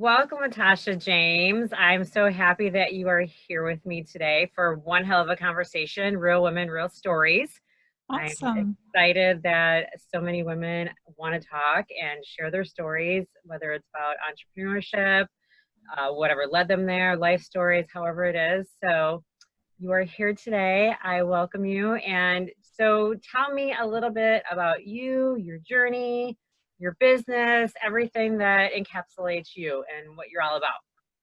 Welcome, LaTasha James. I'm so happy that you are here with me today for one hell of a conversation, real women, real stories. I'm Awesome. excited that so many women want to talk and share their stories, whether it's about entrepreneurship, whatever led them there, life stories, however it is. So you are here today. I welcome you. And so tell me a little bit about you, your journey, your business, everything that encapsulates you and what you're all about.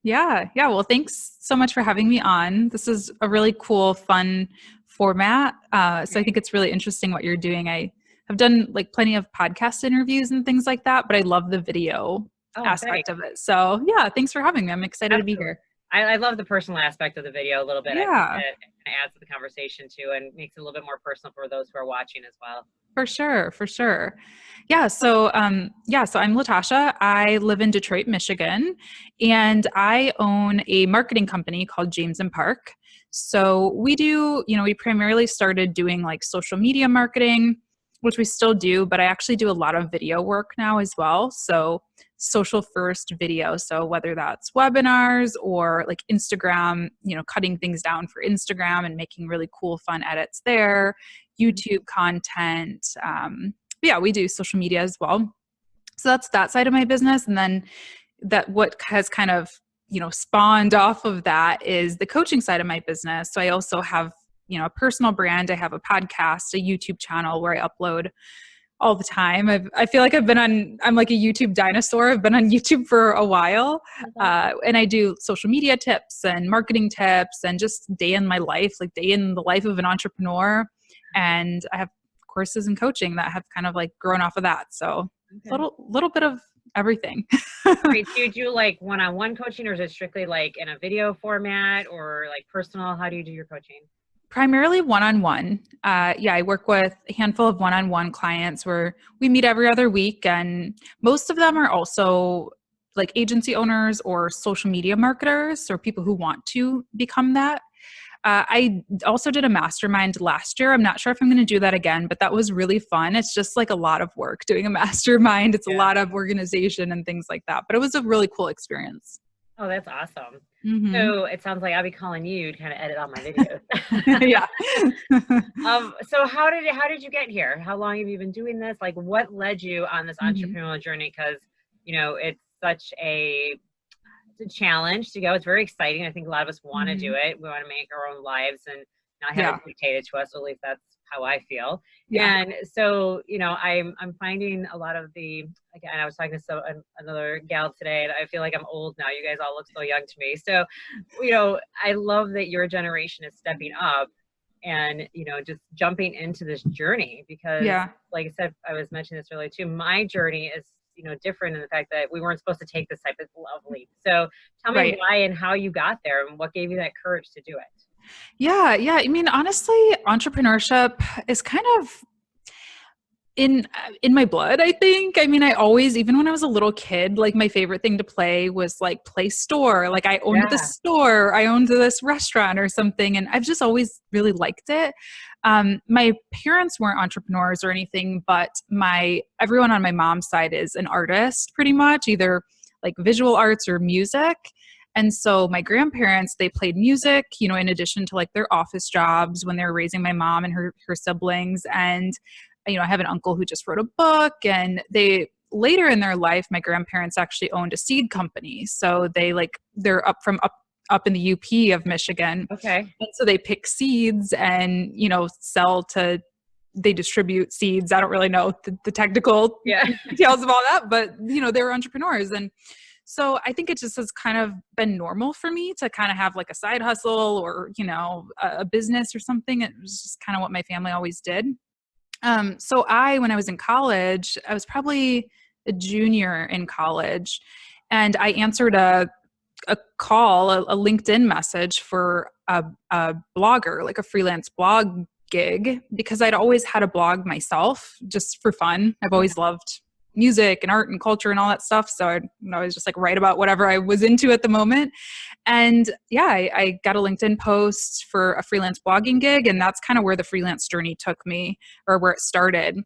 Yeah. Well, thanks so much for having me on. This is a really cool, fun format. So I think it's really interesting what you're doing. I have done like plenty of podcast interviews and things like that, but I love the video Oh, aspect thanks. of it. So yeah, thanks for having me. I'm excited to be Absolutely. here. I love the personal aspect of the video a little bit. I think Yeah. that it adds to the conversation too and makes it a little bit more personal for those who are watching as well. For sure, for sure. So I'm LaTasha. I live in Detroit, Michigan, and I own a marketing company called James and Park. So we primarily started doing like social media marketing, which we still do, but I actually do a lot of video work now as well. So social first video. So whether that's webinars or like Instagram, cutting things down for Instagram and making really cool, fun edits there, YouTube content. But yeah, we do social media as well. So that's that side of my business. And then what has kind of, spawned off of that is the coaching side of my business. So I also have, a personal brand. I have a podcast, a YouTube channel where I upload all the time. I feel like I'm like a YouTube dinosaur. I've been on YouTube for a while. And I do social media tips and marketing tips and just day in my life, like day in the life of an entrepreneur. And I have courses in coaching that have kind of like grown off of that. So Okay. little bit of everything. Great. Do you do like one-on-one coaching or is it strictly like in a video format or like personal? How do you do your coaching? Primarily one-on-one. I work with a handful of one-on-one clients where we meet every other week, and most of them are also like agency owners or social media marketers or people who want to become that. I also did a mastermind last year. I'm not sure if I'm going to do that again, but that was really fun. It's just like a lot of work doing a mastermind. It's a Yeah. lot of organization and things like that, but it was a really cool experience. Oh, that's awesome. Mm-hmm. So it sounds like I'll be calling you to kind of edit all my videos. Yeah. So how did you get here? How long have you been doing this? Like what led you on this Mhm. entrepreneurial journey? Because, it's such it's a challenge to go. It's very exciting. I think a lot of us want to do Mhm. it. We want to make our own lives and not have it Yeah. dictated to us. At least that's how I feel. Yeah. And so, I'm finding a lot of again, I was talking to another gal today, and I feel like I'm old now. You guys all look so young to me. So, I love that your generation is stepping up and, just jumping into this journey because, Yeah. like I said, I was mentioning this earlier too. My journey is, different in the fact that we weren't supposed to take this type of love leap. So tell me Right. why and how you got there and what gave you that courage to do it. Yeah. I mean, honestly, entrepreneurship is kind of in my blood, I think. I mean, I always, even when I was a little kid, like my favorite thing to play was like play store. Like I owned the Yeah. store, I owned this restaurant or something, and I've just always really liked it. My parents weren't entrepreneurs or anything, but my everyone on my mom's side is an artist, pretty much, either like visual arts or music. And so my grandparents, they played music, in addition to like their office jobs when they were raising my mom and her siblings. And I have an uncle who just wrote a book, and they later in their life, my grandparents actually owned a seed company. So they're up in the UP of Michigan. Okay. And so they pick seeds and, they distribute seeds. I don't really know the technical Yeah. details of all that, but they were entrepreneurs. And so I think it just has kind of been normal for me to kind of have like a side hustle or, a business or something. It was just kind of what my family always did. When I was in college, I was probably a junior in college, and I answered a call, a LinkedIn message for a blogger, like a freelance blog gig, because I'd always had a blog myself just for fun. I've always loved music and art and culture and all that stuff. So I'd always just like write about whatever I was into at the moment. And yeah, I got a LinkedIn post for a freelance blogging gig. And that's kind of where the freelance journey took me, or where it started.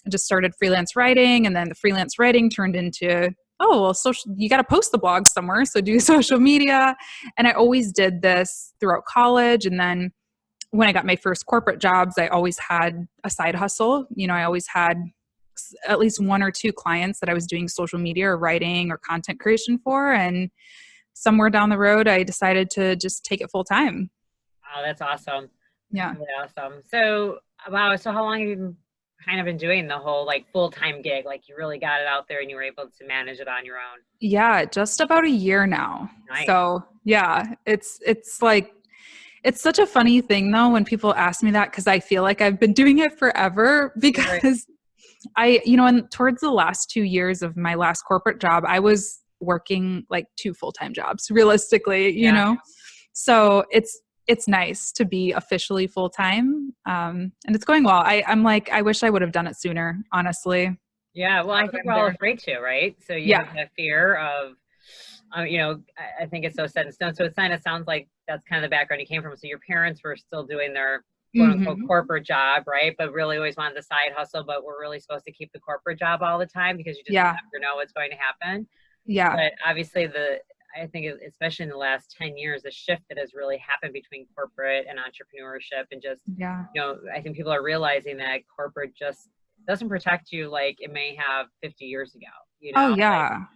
I just started freelance writing, and then the freelance writing turned into oh, well, you got to post the blog somewhere. So do social media. And I always did this throughout college. And then when I got my first corporate jobs, I always had a side hustle. I always had at least one or two clients that I was doing social media or writing or content creation for. And somewhere down the road, I decided to just take it full time. Oh, that's awesome. Yeah. That's really awesome. So, wow. So how long have you kind of been doing the whole like full-time gig? Like you really got it out there and you were able to manage it on your own? Yeah, just about a year now. Nice. So yeah, it's like, it's such a funny thing though, when people ask me that, because I feel like I've been doing it forever because and towards the last 2 years of my last corporate job, I was working like 2 full-time jobs realistically, you know? So it's nice to be officially full-time. And it's going well. I'm like, I wish I would have done it sooner, honestly. Yeah. Well, I think we're all afraid to, right? So you have that fear of, I think it's so set in stone. So it kind of sounds like that's kind of the background you came from. So your parents were still doing their quote unquote corporate job, right? But really always wanted the side hustle, but we're really supposed to keep the corporate job all the time because you just never know what's going to happen. Yeah. But obviously I think especially in the last 10 years, the shift that has really happened between corporate and entrepreneurship and just, I think people are realizing that corporate just doesn't protect you like it may have 50 years ago, Oh yeah. Like,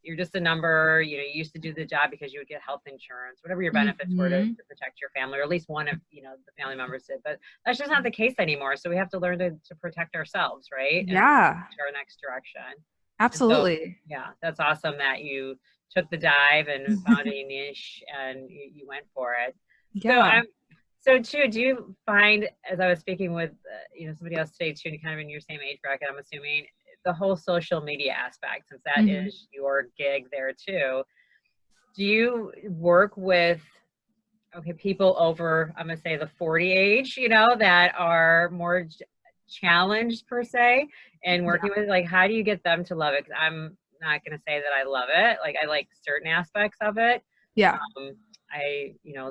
you're just a number. You used to do the job because you would get health insurance, whatever your benefits were to protect your family, or at least one of the family members did. But that's just not the case anymore. So we have to learn to protect ourselves, right? And to our next direction. Absolutely. So, that's awesome that you took the dive and found a niche and you went for it. Yeah. So too, do you find, as I was speaking with somebody else today too, kind of in your same age bracket, I'm assuming, the whole social media aspect, since that is your gig there too, do you work with people over, I'm gonna say the 40 age, that are more challenged per se, and working with, like, how do you get them to love it? Because I'm not gonna say that I love it. Like, I like certain aspects of it. The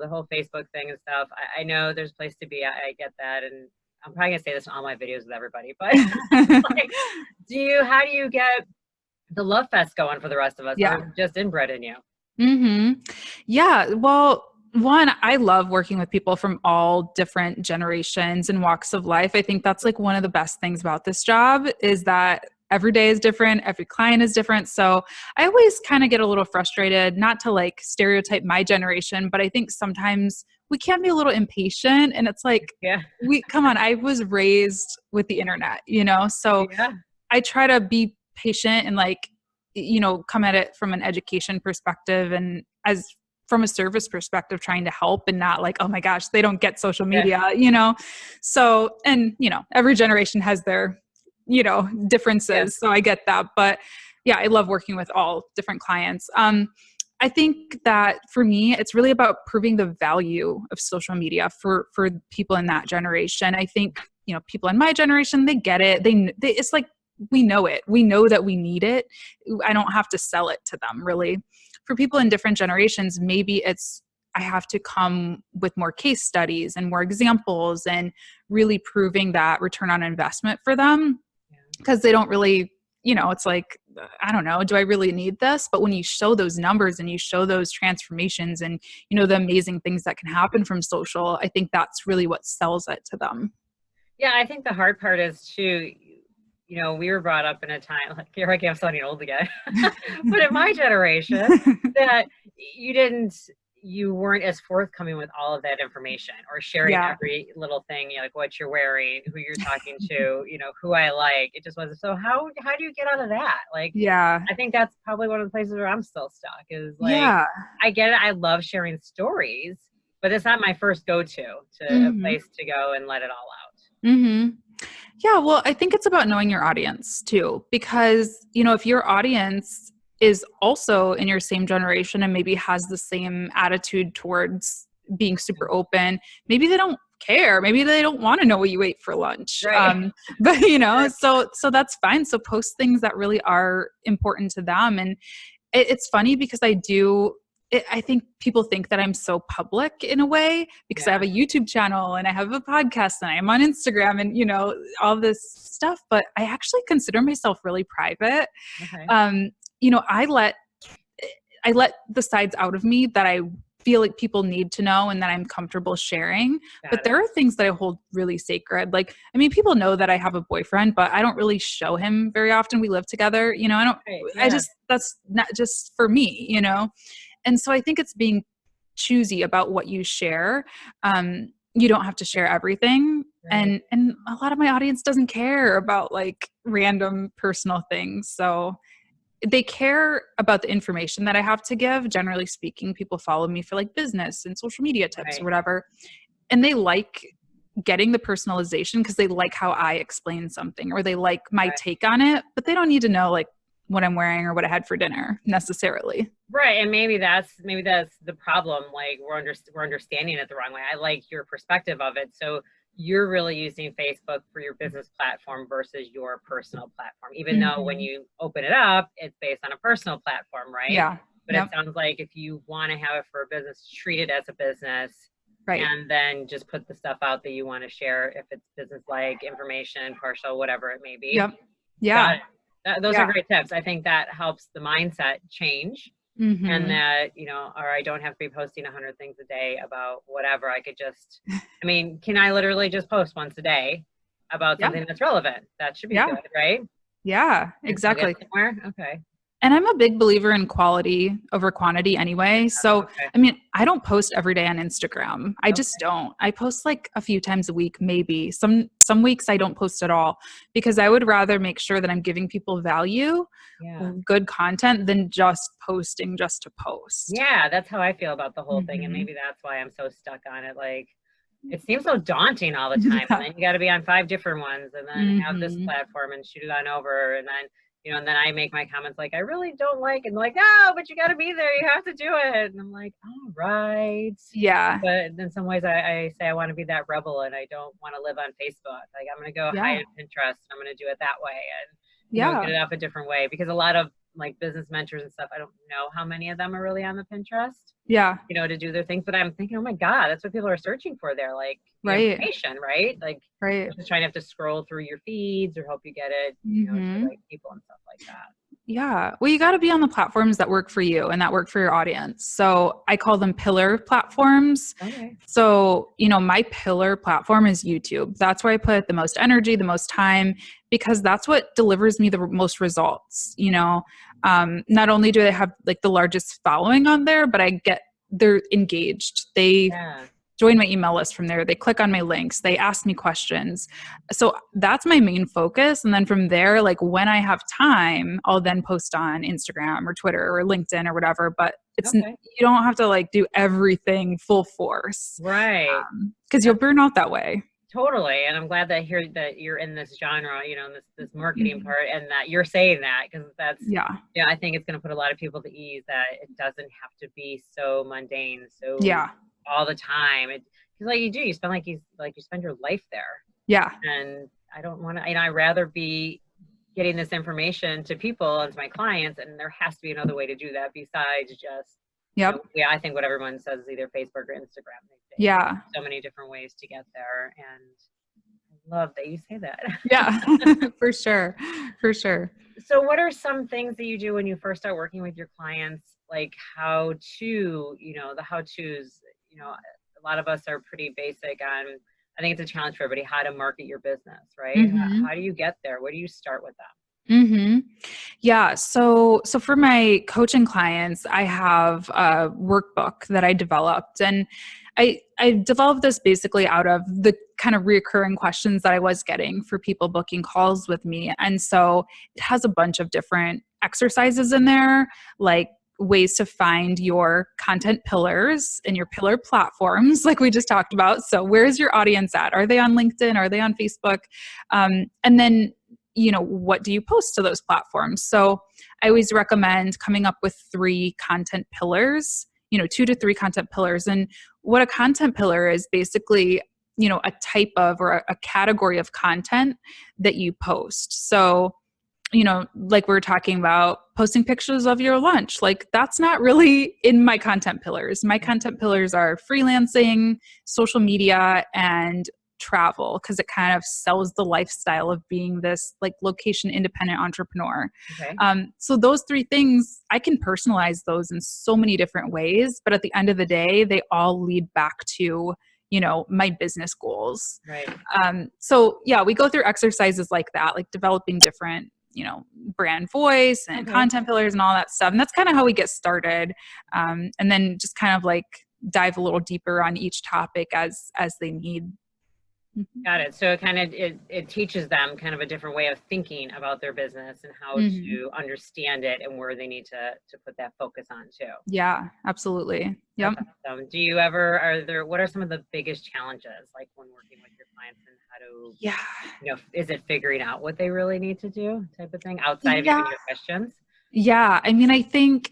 whole Facebook thing and stuff, I know there's a place to be. I get that, and I'm probably gonna say this in all my videos with everybody, but like, how do you get the love fest going for the rest of us? Or is it just inbred in you? Yeah. Well, one, I love working with people from all different generations and walks of life. I think that's like one of the best things about this job is that every day is different. Every client is different. So I always kind of get a little frustrated, not to like stereotype my generation, but I think sometimes we can be a little impatient, and it's like, come on, I was raised with the internet, so I try to be patient and like, come at it from an education perspective and from a service perspective, trying to help and not like, oh my gosh, they don't get social media, So, and, every generation has their, differences. So I get that. But I love working with all different clients. I think that for me, it's really about proving the value of social media for people in that generation. I think, people in my generation, they get it. It's like, we know it. We know that we need it. I don't have to sell it to them, really. For people in different generations, maybe I have to come with more case studies and more examples and really proving that return on investment for them, because they don't really, it's like, I don't know, do I really need this? But when you show those numbers and you show those transformations and, the amazing things that can happen from social, I think that's really what sells it to them. Yeah, I think the hard part is too, we were brought up in a time, like, here I am sounding old again, but in my generation, that you weren't as forthcoming with all of that information or sharing every little thing, like what you're wearing, who you're talking to, who I like. It just wasn't. So how do you get out of that? Like, I think that's probably one of the places where I'm still stuck is like, I get it. I love sharing stories, but it's not my first go-to a place to go and let it all out. Yeah, well, I think it's about knowing your audience too, because, if your audience is also in your same generation and maybe has the same attitude towards being super open, maybe they don't care. Maybe they don't want to know what you ate for lunch. Right. But, so that's fine. So post things that really are important to them. And it's funny because I think people think that I'm so public in a way because I have a YouTube channel and I have a podcast and I'm on Instagram and, all this stuff, but I actually consider myself really private. Okay. I let the sides out of me that I feel like people need to know and that I'm comfortable sharing. But there are things that I hold really sacred. Like, I mean, people know that I have a boyfriend, but I don't really show him very often. We live together, that's not just for me, And so I think it's being choosy about what you share. You don't have to share everything. Right. And a lot of my audience doesn't care about like random personal things. So they care about the information that I have to give. Generally speaking, people follow me for like business and social media tips or whatever. And they like getting the personalization because they like how I explain something or they like my take on it, but they don't need to know like what I'm wearing or what I had for dinner necessarily. Right. And maybe that's the problem. Like we're understanding it the wrong way. I like your perspective of it. So you're really using Facebook for your business platform versus your personal platform, even though when you open it up, it's based on a personal platform, right? Yeah. But it sounds like if you want to have it for a business, treat it as a business, right? And then just put the stuff out that you want to share, if it's business-like information, partial, whatever it may be. Yep. Yeah. Those are great tips. I think that helps the mindset change. And that, or I don't have to be posting 100 things a day about whatever. I could just, can I literally just post once a day about something that's relevant? That should be good, right? Yeah, exactly. Okay. And I'm a big believer in quality over quantity anyway. So, I don't post every day on Instagram. I just don't. I post like a few times a week, maybe. Some weeks I don't post at all because I would rather make sure that I'm giving people value, good content than just posting just to post. Yeah, that's how I feel about the whole thing. And maybe that's why I'm so stuck on it. Like, it seems so daunting all the time. And then you got to be on 5 different ones and then have this platform and shoot it on over. And then, and then I make my comments like, I really don't like it. And like, oh, but you got to be there. You have to do it. And I'm like, all right. Yeah. But in some ways I say I want to be that rebel and I don't want to live on Facebook. Like I'm going to go high on Pinterest. And I'm going to do it that way. And, get it up a different way because a lot of like business mentors and stuff, I don't know how many of them are really on the Pinterest. Yeah. To do their things. But I'm thinking, oh my God, that's what people are searching for there. Like information, right? Like just trying to have to scroll through your feeds or help you get it, to the right people and stuff like that. Yeah. Well, you got to be on the platforms that work for you and that work for your audience. So I call them pillar platforms. Okay. So, my pillar platform is YouTube. That's where I put the most energy, the most time, because that's what delivers me the most results. Not only do they have like the largest following on there, but they're engaged. They join my email list from there. They click on my links. They ask me questions. So that's my main focus. And then from there, like when I have time, I'll then post on Instagram or Twitter or LinkedIn or whatever. But you don't have to like do everything full force. Right. Because you'll burn out that way. Totally. And I'm glad that you're in this genre, this marketing part and that you're saying that because that's, I think it's going to put a lot of people to ease that it doesn't have to be so mundane. So all the time. Because like you spend you spend your life there. Yeah. And I don't want to, I'd rather be getting this information to people and to my clients. And there has to be another way to do that besides just, I think what everyone says is either Facebook or Instagram. So many different ways to get there. And I love that you say that. Yeah, for sure. For sure. So what are some things that you do when you first start working with your clients? Like how to, the how-tos, a lot of us are pretty basic on, I think it's a challenge for everybody, how to market your business, right? How do you get there? Where do you start with them? Yeah. So for my coaching clients, I have a workbook that I developed and I developed this basically out of the kind of reoccurring questions that I was getting for people booking calls with me. And so it has a bunch of different exercises in there, like ways to find your content pillars and your pillar platforms, like we just talked about. So where's your audience at? Are they on LinkedIn? Are they on Facebook? And then, what do you post to those platforms? So I always recommend coming up with 3 content pillars, 2 to 3 content pillars. And what a content pillar is basically, a type of or a category of content that you post. So like we were talking about posting pictures of your lunch, like that's not really in my content pillars. My content pillars are freelancing, social media, and travel because it kind of sells the lifestyle of being this like location independent entrepreneur. Okay. So those three things, I can personalize those in so many different ways, but at the end of the day, they all lead back to, you know, my business goals. Right. So yeah, we go through exercises like that, like developing different, you know, brand voice and content pillars and all that stuff. And that's kind of how we get started. And then just kind of like dive a little deeper on each topic as they need. Got it. So it kind of, it teaches them kind of a different way of thinking about their business and how to understand it and where they need to put that focus on too. Yeah, absolutely. Yep. Do you ever, what are some of the biggest challenges like when working with your clients, and how to, you know, is it figuring out what they really need to do type of thing outside of even your questions? Yeah. I mean, I think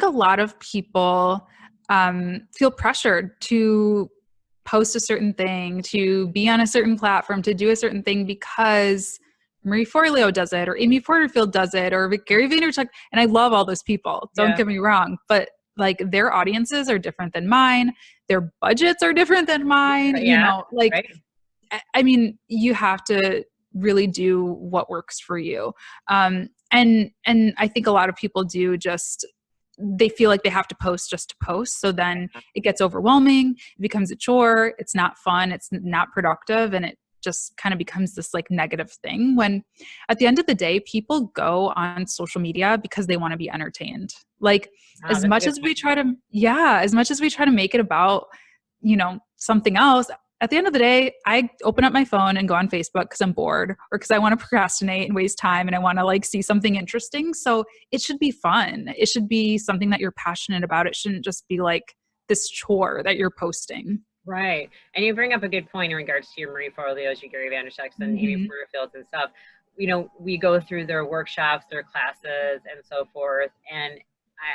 a lot of people feel pressured to post a certain thing, to be on a certain platform, to do a certain thing because Marie Forleo does it, or Amy Porterfield does it, or Gary Vaynerchuk. And I love all those people. Don't get me wrong, but like their audiences are different than mine. Their budgets are different than mine. You know, like, I mean, you have to really do what works for you. And I think a lot of people do they feel like they have to post just to post. So then it gets overwhelming. It becomes a chore. It's not fun. It's not productive. And it just kind of becomes this like negative thing, when at the end of the day, people go on social media because they want to be entertained. Like as much as we try to make it about, you know, something else, at the end of the day, I open up my phone and go on Facebook because I'm bored, or because I want to procrastinate and waste time and I want to like see something interesting. So it should be fun. It should be something that you're passionate about. It shouldn't just be like this chore that you're posting. Right. And you bring up a good point in regards to your Marie Forleos, your Gary Vaynerchuks, and Amy Porterfields and stuff. You know, we go through their workshops, their classes, and so forth. And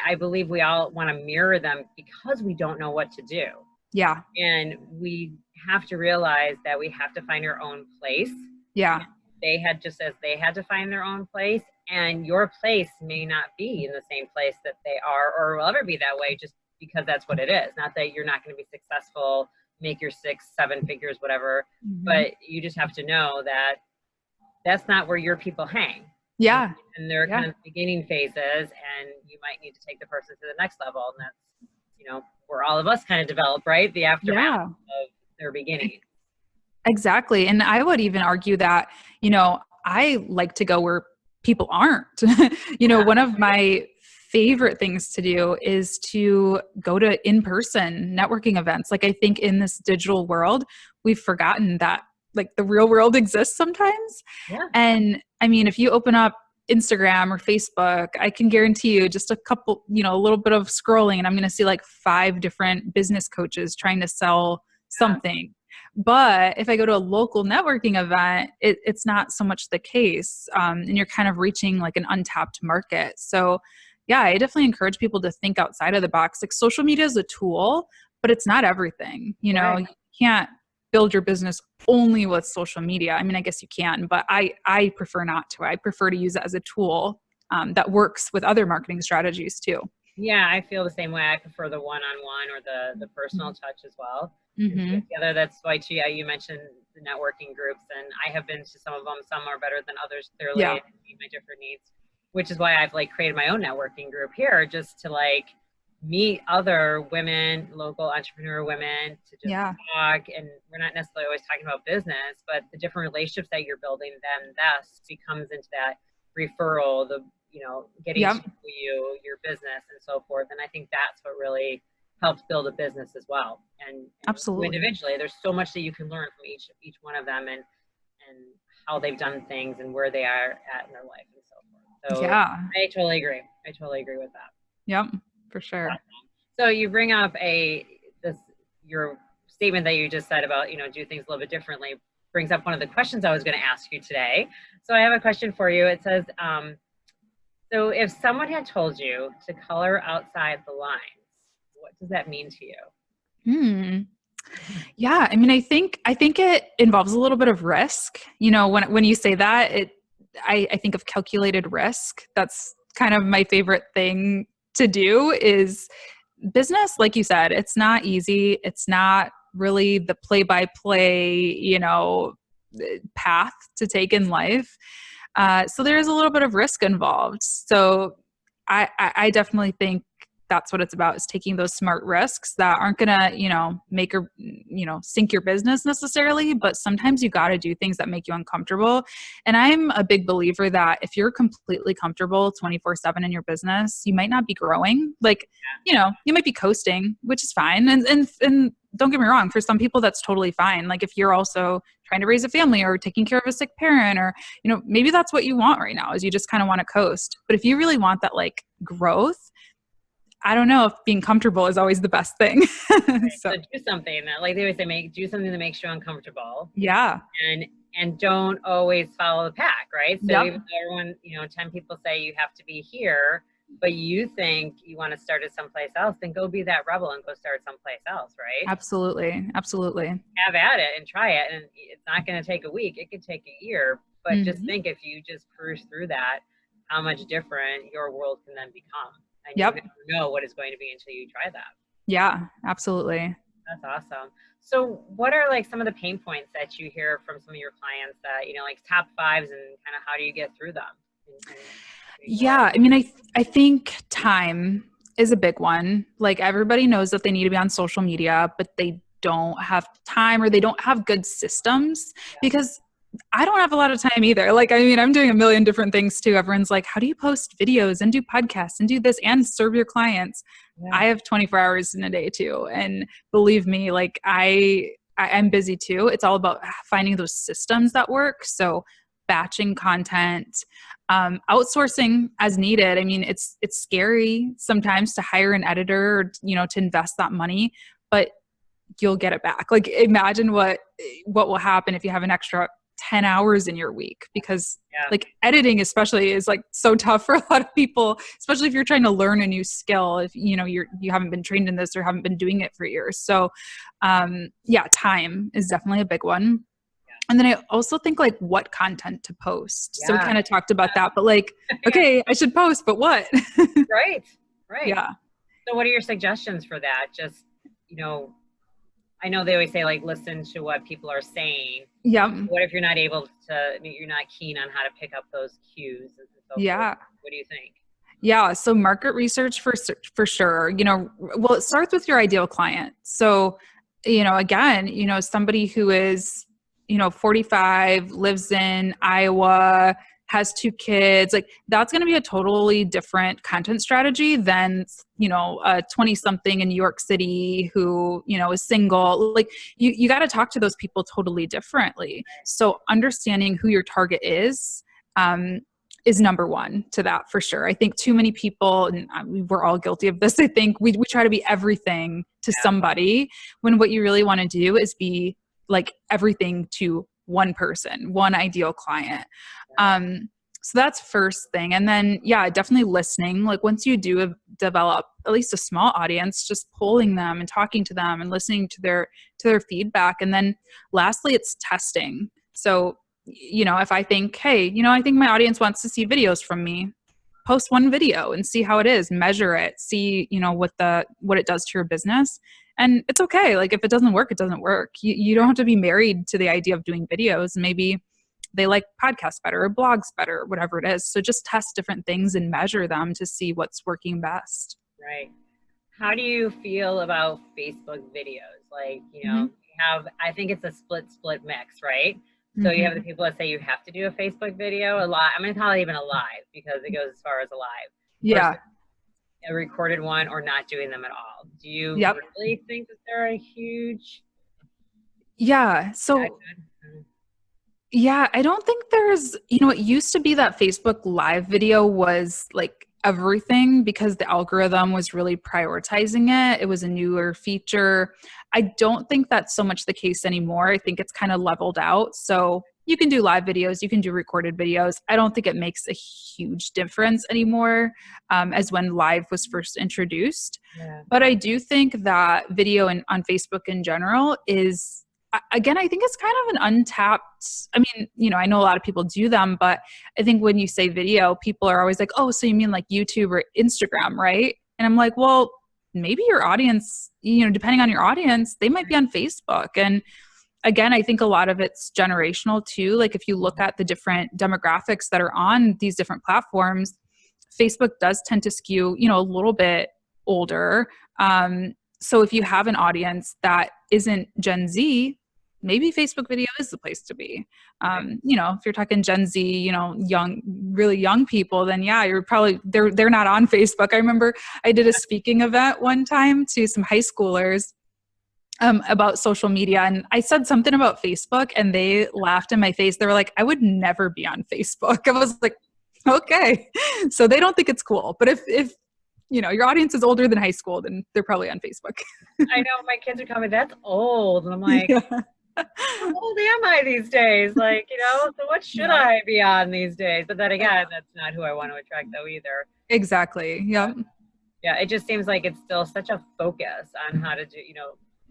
I believe we all want to mirror them because we don't know what to do. Yeah. And we have to realize that we have to find our own place. Yeah. They had to find their own place, and your place may not be in the same place that they are or will ever be that way, just because that's what it is. Not that you're not going to be successful, make your 6-7 figures, whatever, but you just have to know that that's not where your people hang. Yeah. And they're kind of beginning phases, and you might need to take the person to the next level. And that's, you know, where all of us kind of develop, right? The aftermath of their beginning. Exactly. And I would even argue that, you know, I like to go where people aren't. You know, one of my favorite things to do is to go to in-person networking events. Like I think in this digital world, we've forgotten that like the real world exists sometimes. Yeah. And I mean, if you open up Instagram or Facebook, I can guarantee you just a couple, you know, a little bit of scrolling and I'm going to see like 5 different business coaches trying to sell something. But if I go to a local networking event, it's not so much the case. And you're kind of reaching like an untapped market. So yeah, I definitely encourage people to think outside of the box. Like social media is a tool, but it's not everything. You know, you can't build your business only with social media. I mean, I guess you can, but I prefer not to. I prefer to use it as a tool that works with other marketing strategies too. Yeah, I feel the same way. I prefer the one-on-one or the personal touch as well. Together, that's why you mentioned the networking groups, and I have been to some of them. Some are better than others, clearly, and meet my different needs, which is why I've like created my own networking group here, just to like meet other women, local entrepreneur women, to just talk. And we're not necessarily always talking about business, but the different relationships that you're building, then that becomes into that referral, the, you know, getting to you, your business and so forth. And I think that's what really helps build a business as well. And absolutely, individually, there's so much that you can learn from each one of them, and how they've done things and where they are at in their life and so forth. So I totally agree. I totally agree with that. Yep, for sure. So you bring up your statement that you just said about, you know, do things a little bit differently, brings up one of the questions I was going to ask you today. So I have a question for you. It says, so if someone had told you to color outside the lines, what does that mean to you? Yeah, I mean, I think it involves a little bit of risk. You know, when you say that, I think of calculated risk. That's kind of my favorite thing to do is business. Like you said, it's not easy. It's not really the play-by-play, path to take in life. So there is a little bit of risk involved. So I definitely think that's what it's about, is taking those smart risks that aren't going to, make or, sink your business necessarily, but sometimes you got to do things that make you uncomfortable. And I'm a big believer that if you're completely comfortable 24/7 in your business, you might not be growing. Like, you might be coasting, which is fine. And don't get me wrong, for some people that's totally fine. Like if you're also trying to raise a family or taking care of a sick parent, or, maybe that's what you want right now, is you just kind of want to coast. But if you really want that like growth, I don't know if being comfortable is always the best thing. Right. So do something that, like they always say, do something that makes you uncomfortable. Yeah. And don't always follow the pack, right? So Yep. even though everyone, 10 people say you have to be here, but you think you want to start it someplace else, then go be that rebel and go start someplace else, right? Absolutely. Absolutely. Have at it and try it. And it's not going to take a week. It could take a year. But just think, if you just cruise through that, how much different your world can then become. And you never know what it's going to be until you try that. Yeah, absolutely. That's awesome. So what are like some of the pain points that you hear from some of your clients that, like top fives, and kind of how do you get through them? Yeah. I mean, I think time is a big one. Like everybody knows that they need to be on social media, but they don't have time, or they don't have good systems, because I don't have a lot of time either. Like, I mean, I'm doing a million different things too. Everyone's like, how do you post videos and do podcasts and do this and serve your clients? Yeah. I have 24 hours in a day too. And believe me, like I'm busy too. It's all about finding those systems that work. So batching content, outsourcing as needed. I mean, it's scary sometimes to hire an editor, or, to invest that money, but you'll get it back. Like imagine what will happen if you have an extra 10 hours in your week, because like editing especially is like so tough for a lot of people, especially if you're trying to learn a new skill, if you haven't been trained in this or haven't been doing it for years. So time is definitely a big one. And then I also think like what content to post. So we kind of talked about that, but like, okay, I should post, but what? Right. Yeah. So what are your suggestions for that? Just, I know they always say like, listen to what people are saying. Yeah. What if you're not able to, you're not keen on how to pick up those cues and so forth? What do you think? Yeah. So market research for sure, well, it starts with your ideal client. So, again, somebody who is, 45, lives in Iowa, has 2 kids, like that's going to be a totally different content strategy than, a 20-something in New York City who, is single. Like you got to talk to those people totally differently. So understanding who your target is number one to that for sure. I think too many people, and we're all guilty of this, I think we try to be everything to somebody, when what you really want to do is be like everything to one person, one ideal client. So that's first thing. And then, definitely listening. Like once you do develop at least a small audience, just polling them and talking to them and listening to their feedback. And then lastly, it's testing. So, if I think, hey, I think my audience wants to see videos from me, post one video and see how it is, measure it, see, what it does to your business. And it's okay. Like if it doesn't work, it doesn't work. You don't have to be married to the idea of doing videos. Maybe they like podcasts better or blogs better, whatever it is. So just test different things and measure them to see what's working best. Right. How do you feel about Facebook videos? Like, you have, I think it's a split mix, right? So you have the people that say you have to do a Facebook video, a lot. I'm going to call it even a live, because it goes as far as a live. Yeah. A recorded one, or not doing them at all. Do you really think that they're a huge? Yeah. So I don't think there's, it used to be that Facebook live video was like everything because the algorithm was really prioritizing it. It was a newer feature. I don't think that's so much the case anymore. I think it's kind of leveled out. So you can do live videos, you can do recorded videos. I don't think it makes a huge difference anymore as when live was first introduced. Yeah. But I do think that video on Facebook in general is, again, I think it's kind of an untapped, I mean, I know a lot of people do them, but I think when you say video, people are always like, oh, so you mean like YouTube or Instagram, right? And I'm like, well, maybe your audience, depending on your audience, they might be on Facebook. And again, I think a lot of it's generational too. Like if you look at the different demographics that are on these different platforms, Facebook does tend to skew, a little bit older. So if you have an audience that isn't Gen Z, maybe Facebook video is the place to be. If you're talking Gen Z, young, really young people, then yeah, you're probably, they're not on Facebook. I remember I did a speaking event one time to some high schoolers about social media. And I said something about Facebook and they laughed in my face. They were like, I would never be on Facebook. I was like, okay. So they don't think it's cool. But if your audience is older than high school, then they're probably on Facebook. I know my kids are coming, that's old. And I'm like, Yeah. how old am I these days? Like, so what should I be on these days? But then again, that's not who I want to attract though either. Exactly. Yeah. Yeah. It just seems like it's still such a focus on how to do,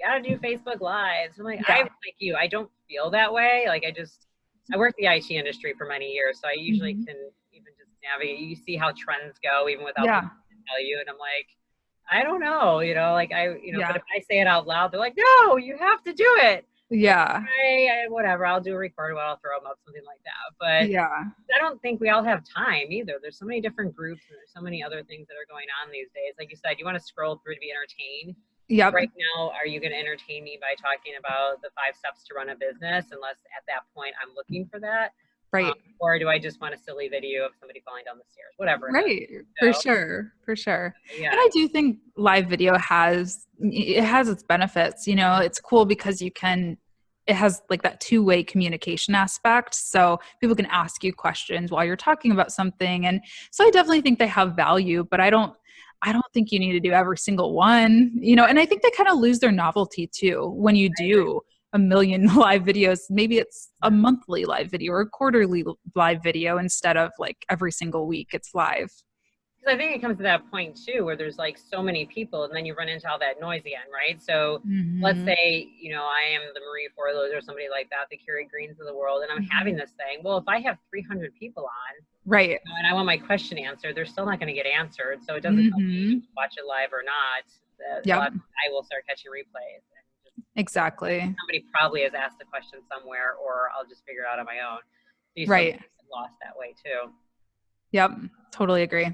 gotta do Facebook Lives. I'm like, I'm like you. I don't feel that way. Like I worked the IT industry for many years, so I usually can even just navigate. You see how trends go even without people to tell you, and I'm like, I don't know, but if I say it out loud, they're like, no, you have to do it. Yeah. Whatever, I'll do a record, I'll throw them up, something like that. But I don't think we all have time either. There's so many different groups and there's so many other things that are going on these days. Like you said, you want to scroll through to be entertained. Yep. Right now, are you going to entertain me by talking about the 5 steps to run a business? Unless at that point I'm looking for that. Right. Or do I just want a silly video of somebody falling down the stairs? Whatever. Right. For sure. For sure. Yeah. And I do think live video has its benefits. It's cool because it has like that two-way communication aspect. So people can ask you questions while you're talking about something. And so I definitely think they have value, but I don't think you need to do every single one, and I think they kind of lose their novelty too when you do a million live videos. Maybe it's a monthly live video or a quarterly live video instead of like every single week it's live. Because I think it comes to that point too, where there's like so many people and then you run into all that noise again, right? So let's say, I am the Marie Forleos or somebody like that, the Carrie Greens of the world, and I'm having this thing. Well, if I have 300 people on, right, and I want my question answered, they're still not going to get answered. So it doesn't help me watch it live or not. I will start catching replays. And exactly. Somebody probably has asked the question somewhere, or I'll just figure it out on my own. So you right. get lost that way too. Yep, totally agree.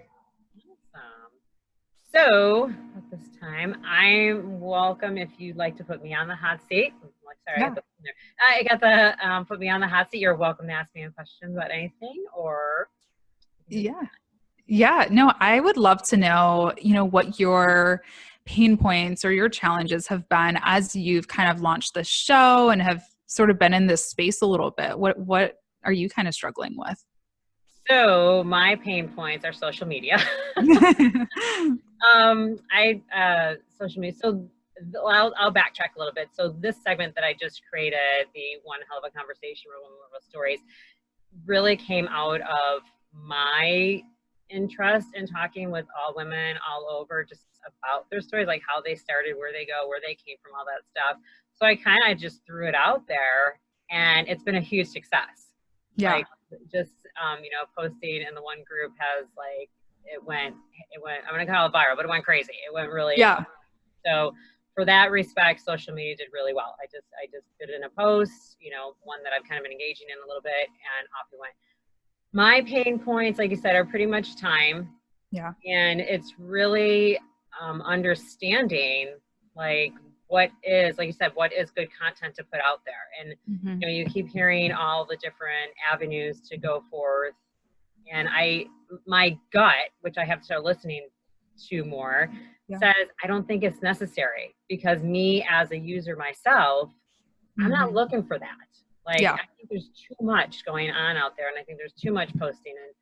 So at this time, I'm welcome if you'd like to put me on the hot seat. Sorry, I got the put me on the hot seat. You're welcome to ask me a question about anything or. Yeah. No, I would love to know, what your pain points or your challenges have been as you've kind of launched the show and have sort of been in this space a little bit. What are you kind of struggling with? So my pain points are social media. Social media. So I'll backtrack a little bit. So this segment that I just created, the One Hell of a Conversation or One Hell of Stories, really came out of my interest in talking with all women all over just about their stories, like how they started, where they go, where they came from, all that stuff. So I kind of just threw it out there and it's been a huge success. Yeah. Like just, posting in the one group has like, it went, I'm going to call it viral, but it went crazy. It went really, so for that respect, social media did really well. I just did it in a post, one that I've kind of been engaging in a little bit and off it went. My pain points, like you said, are pretty much time. Yeah. And it's really understanding like what is, like you said, what is good content to put out there. And, you keep hearing all the different avenues to go forth. And my gut, which I have to start listening to more, says, I don't think it's necessary because me as a user myself, I'm not looking for that. Like, I think there's too much going on out there and I think there's too much posting. And,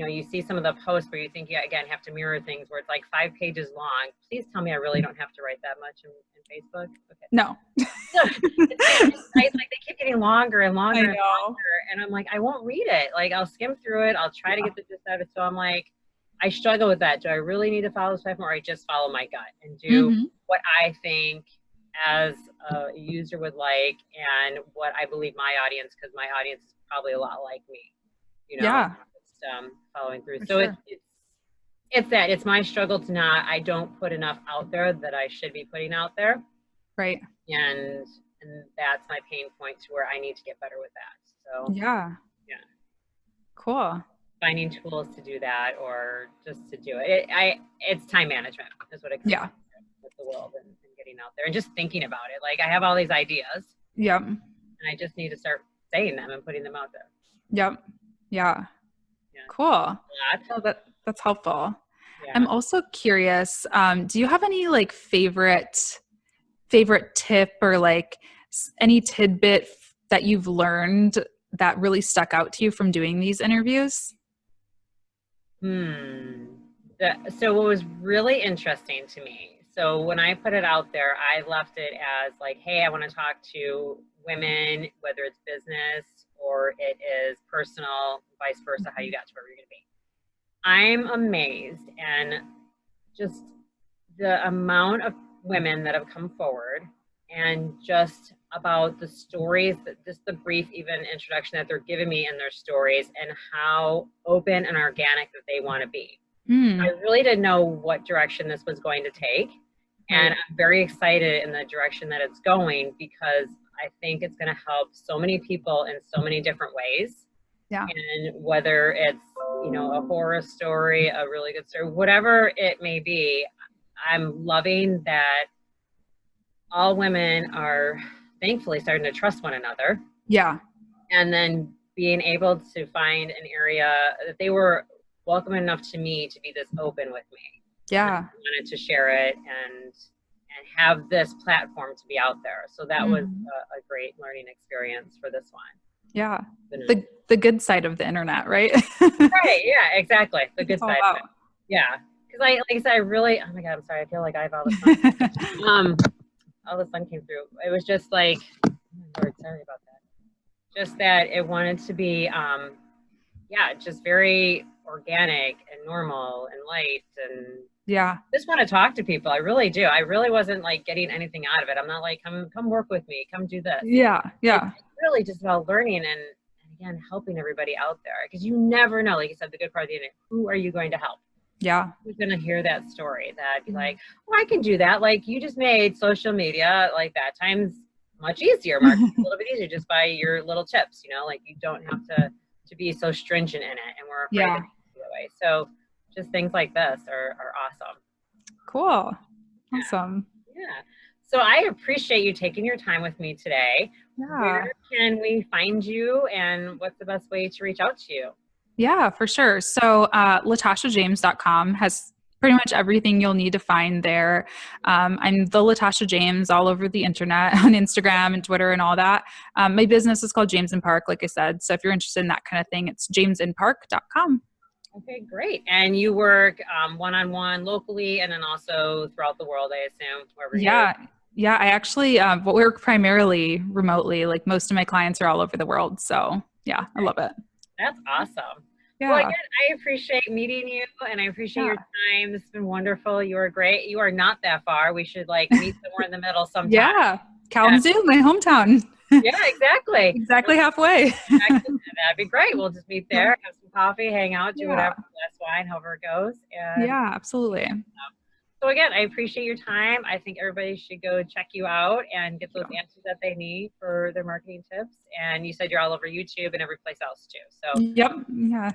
you see some of the posts where you think you, again, have to mirror things where it's like 5 pages long. Please tell me I really don't have to write that much in Facebook. Okay. No. It's like they keep getting longer and longer and longer. And I'm like, I won't read it. Like I'll skim through it. I'll try to get the gist out of it. So I'm like, I struggle with that. Do I really need to follow this platform or I just follow my gut and do what I think as a user would like and what I believe my audience, because my audience is probably a lot like me, just following through. So it's that, it's my struggle to not, I don't put enough out there that I should be putting out there. Right. And that's my pain point to where I need to get better with that. So Yeah. yeah. Cool. Finding tools to do that, or just to do it. It's time management is what it comes Yeah. to with the world, and getting out there and just thinking about it. Like, I have all these ideas. Yep. And I just need to start saying them and putting them out there. Yep. Yeah. Yeah. Cool. Oh, that's helpful. Yeah. I'm also curious, do you have any like favorite tip or like any tidbit that you've learned that really stuck out to you from doing these interviews? So what was really interesting to me, so when I put it out there, I left it as like, hey, I want to talk to women, whether it's business or it is personal, vice versa, how you got to where you're going to be. I'm amazed, and just the amount of women that have come forward, and just about the stories, just the brief even introduction that they're giving me in their stories, and how open and organic that they want to be. I really didn't know what direction this was going to take. And I'm very excited in the direction that it's going, because I think it's going to help so many people in so many different ways. Yeah. And whether it's, you know, a horror story, a really good story, whatever it may be, I'm loving that all women are thankfully starting to trust one another. Yeah. And then being able to find an area that they were welcome enough to me to be this open with me. Yeah. I wanted to share it and have this platform to be out there. So that was a great learning experience for this one. Yeah. The good side of the internet, right? Right. Yeah, exactly. The good side of it. Yeah. Because like I said, I really, oh my God, I'm sorry. I feel like I have all the sun. All the sun came through. It was just like, oh my Lord, sorry about that. Just that it wanted to be, just very organic and normal and light, and just want to talk to people. I really do. I really wasn't like getting anything out of it. I'm not like, come work with me, come do this. Yeah. It's really just about learning and again, helping everybody out there, because you never know, like you said, the good part of the internet, who are you going to help? Yeah. Who's going to hear that story that be like, oh, I can do that. Like, you just made social media like that times much easier, marketing a little bit easier just by your little tips, you know, like you don't have to be so stringent in it, and we're afraid to do it away. So just things like this are awesome. Cool. Awesome. Yeah. So I appreciate you taking your time with me today. Yeah. Where can we find you, and what's the best way to reach out to you? Yeah, for sure. So LaTashaJames.com has pretty much everything you'll need to find there. I'm the LaTasha James all over the internet, on Instagram and Twitter and all that. My business is called James in Park, like I said. So if you're interested in that kind of thing, it's jamesinpark.com. Okay, great. And you work one-on-one locally, and then also throughout the world, I assume, wherever you are. Yeah, I actually work primarily remotely. Like most of my clients are all over the world. So yeah, I love it. That's awesome. Yeah. Well, again, I appreciate meeting you, and I appreciate your time. This has been wonderful. You are great. You are not that far. We should like meet somewhere in the middle sometime. Yeah. Kalamazoo, my hometown. Yeah, exactly. Exactly halfway. That'd be great. We'll just meet there, have some coffee, hang out, do whatever, glass wine, however it goes. And, yeah, absolutely. So again, I appreciate your time. I think everybody should go check you out and get those answers that they need for their marketing tips. And you said you're all over YouTube and every place else too. So yeah, out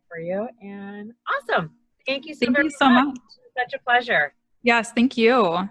for you. And awesome. Thank you so much. Such a pleasure. Yes, thank you.